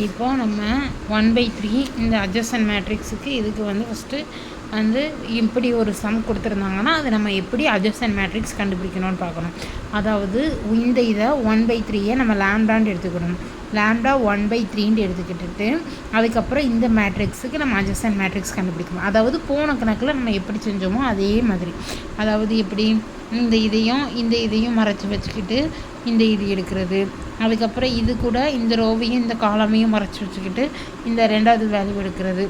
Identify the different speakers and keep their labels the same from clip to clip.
Speaker 1: இப்போ நம்ம 1/3 இந்த அட்ஜசன்ட் மேட்ரிக்ஸுக்கு இதுக்கு வந்து ஃபஸ்ட்டு வந்து இப்படி ஒரு சம் கொடுத்துருந்தாங்கன்னா அது நம்ம எப்படி அட்ஜசன்ட் மேட்ரிக்ஸ் கண்டுபிடிக்கணும்னு பார்க்கணும். அதாவது இந்த இதை 1/3 நம்ம லேம்டான்னு எடுத்துக்கணும். லேம்டா 1/3 எடுத்துக்கிட்டு அதுக்கப்புறம் இந்த மேட்ரிக்ஸுக்கு நம்ம அட்ஜசன்ட் மேட்ரிக்ஸ் கண்டுபிடிக்கணும். அதாவது போன கணக்கில் நம்ம எப்படி செஞ்சோமோ அதே மாதிரி. அதாவது எப்படி இந்த இதையும் மறைச்சி வச்சுக்கிட்டு இந்த இது எடுக்கிறது, அதுக்கப்புறம் இது கூட இந்த ரோவையும் இந்த காலமையும் மறைச்சி வச்சுக்கிட்டு இந்த ரெண்டாவது வேல்யூ எடுக்கிறது,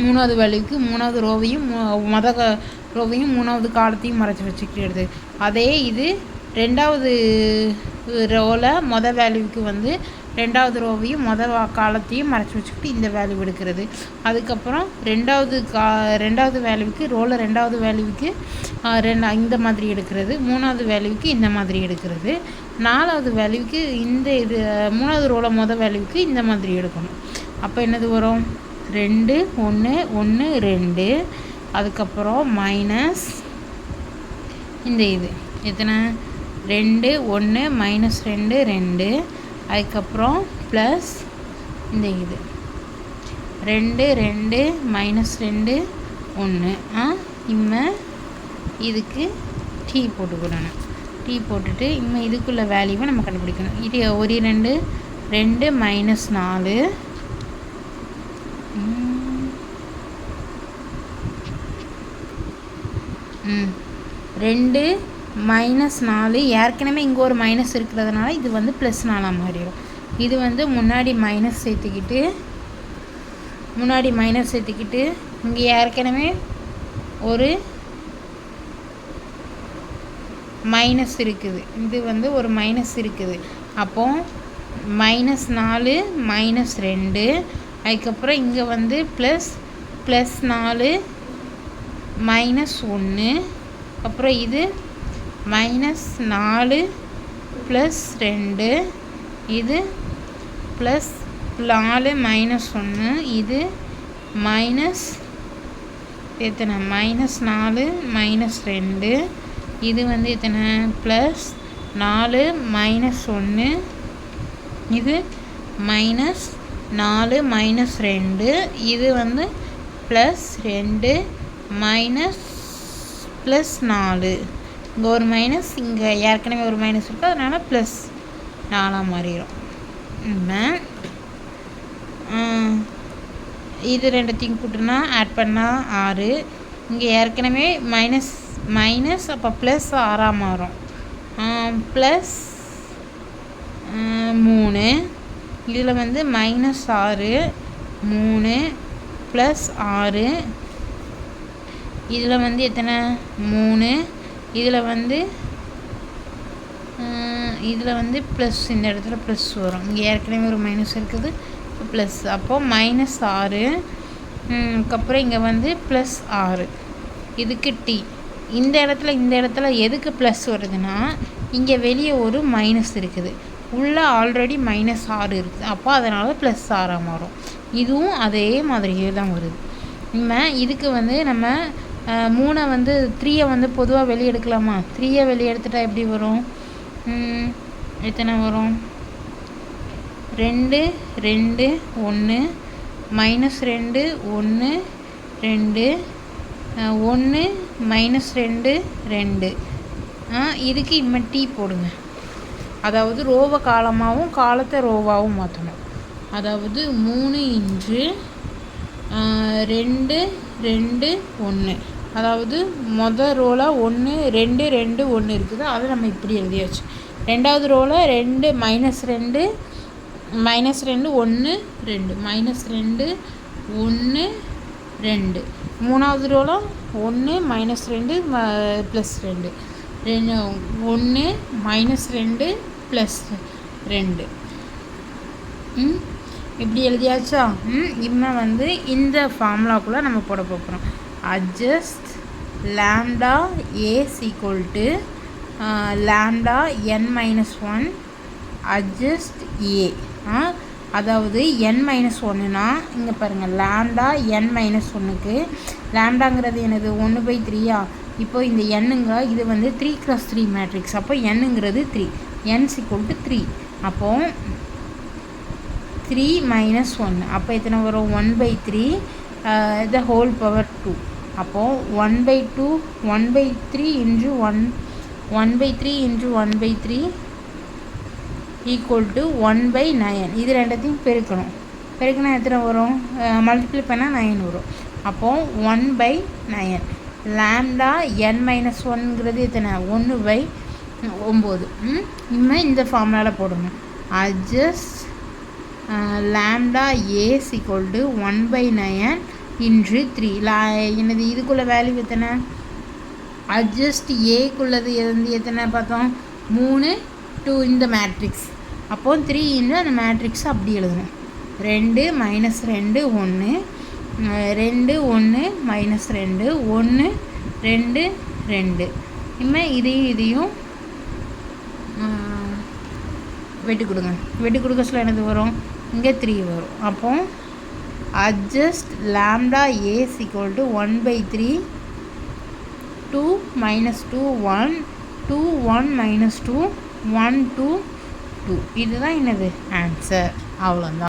Speaker 1: மூணாவது வேல்யூக்கு மூணாவது ரோவையும் ரோவையும் மூணாவது காலத்தையும் மறைச்சி வச்சுக்கிட்டு அதே இது ரெண்டாவது ரோவில் வேல்யூவுக்கு வந்து ரெண்டாவது ரோவையும் காலத்தையும் மறைச்சி வச்சுக்கிட்டு இந்த வேல்யூ எடுக்கிறது. அதுக்கப்புறம் ரெண்டாவது வேல்யூவுக்கு ரோவில் ரெண்டாவது வேல்யூவுக்கு இந்த மாதிரி எடுக்கிறது, மூணாவது வேல்யூவுக்கு இந்த மாதிரி எடுக்கிறது, நாலாவது வேல்யூவுக்கு இது மூணாவது ரோவில் வேல்யூவுக்கு இந்த மாதிரி எடுக்கணும். அப்போ என்னது வரும்? 2 1 1 2, அதுக்கப்புறம் மைனஸ் இந்த இது எத்தனை 2 1 -2 2, அதுக்கப்புறம் ப்ளஸ் இந்த இது 2 2 -2 1. இம்மை இதுக்கு டீ போட்டுக்கிடணும். டீ போட்டுட்டு இம்மை இதுக்குள்ள வேல்யூவை நம்ம கண்டுபிடிக்கணும். இது 1 2 2 -4 2 -4. ஏற்கனவே இங்கே ஒரு மைனஸ் இருக்கிறதுனால இது வந்து +4 மாறிடும். இது வந்து முன்னாடி மைனஸ் சேர்த்துக்கிட்டு இங்கே ஏற்கனவே ஒரு மைனஸ் இருக்குது, இது வந்து ஒரு மைனஸ் இருக்குது. அப்போ -4 -2, அதுக்கப்புறம் இங்கே வந்து +4 -1, அப்புறம் இது -4 +2, இது +4 -1, இது மைனஸ் எத்தனை -4 -2, இது வந்து எத்தனை +4 -1, இது -4 -2, இது வந்து +2 +4. இங்கே ஒரு மைனஸ், இங்கே ஏற்கனவே ஒரு மைனஸ் இருக்குது, அதனால் +4 மாறிடும். இது ரெண்டுத்தையும் கூட்டினா ஆட் பண்ணால் 6. இங்கே ஏற்கனவே மைனஸ் அப்போ +6 மாறும். +3, இதில் வந்து -6 3 +6, இதில் வந்து எத்தனை 3, இதில் வந்து ப்ளஸ், இந்த இடத்துல ப்ளஸ் வரும். இங்கே ஏற்கனவே ஒரு மைனஸ் இருக்குது, ப்ளஸ். அப்போது -6, அதுக்கப்புறம் இங்கே வந்து +6, இதுக்கு டி. இந்த இடத்துல எதுக்கு ப்ளஸ் வருதுன்னா இங்கே வெளியே ஒரு மைனஸ் இருக்குது, உள்ளே ஆல்ரெடி -6 இருக்குது. அப்போ அதனால் +6 மாறும். இதுவும் அதே மாதிரியே தான் வருது. இதுக்கு வந்து நம்ம 3 வந்து 3 வந்து பொதுவாக வெளியே எடுக்கலாமா? 3 வெளியே எடுத்துட்டா எப்படி வரும்? எத்தனை வரும்? 2 2 1 -2 1 2 1 -2 2. இதுக்கு இம்மை டீ போடுங்க. அதாவது ரோவை காலமாகவும் காலத்தை ரோவாகவும் மாற்றணும். அதாவது 3 × 2 2 1, அதாவது ரோவில் 1 2 2 1 இருக்குது, அதை நம்ம இப்படி எழுதியாச்சு. ரெண்டாவது ரோவில் 2 -2 1 2 -2 1 2, மூணாவது ரோவில் 1 -2 +2 1 -2 +2. இப்படி எழுதியாச்சா? இம்மை வந்து இந்த ஃபார்முலாக்குள்ளே நம்ம போட போகிறோம். Adjust lambda as equal to lambda n-1 adjust ஏ. அதாவது n-1னா இங்கே பாருங்கள், லாம்டா n-1க்கு லாம்டாங்கிறது எனது 1/3. இப்போ இந்த எண்ணுங்க இது வந்து 3x3 மேட்ரிக்ஸ். அப்போ எண்ணுங்கிறது 3, n = 3. அப்போது 3 minus 1 அப்போ எத்தனை வரும் 1/3 the whole power 2 அப்போது 1/2 1/3 into 1/3 into 1/3 equal to 1/9 இது ரெண்டத்தையும் பெருக்கணும் எத்தனை வரும் மல்டிப்ளை பண்ணால் 9 வரும் அப்போது 1/9 லாம்டா n-1ங்கிறது எத்தனை 1/9 இனிமேல் இந்த ஃபார்முலாவில் போடணும் adjust lambda a is equal to 1/9 into 3 என்னது இதுக்குள்ள வேல்யூ எத்தனை adjust a-க்குள்ளது எத்தனை பார்த்தோம் 3 2 இந்த மேட்ரிக்ஸ் அப்போது 3 இன்று அந்த மேட்ரிக்ஸ் அப்படி எழுதணும் 2 -2 1 2 1 -2 1 2 2 இனிமேல் இதையும் வெட்டி கொடுக்க சொல்ல என்னது வரும் இங்கே 3 வரும் அப்போ adjust lambda a is equal to 1/3 2 -2 1 2 1 -2 1 2 2 இதுதான் என்னது ஆன்சர் அவ்வளோதான்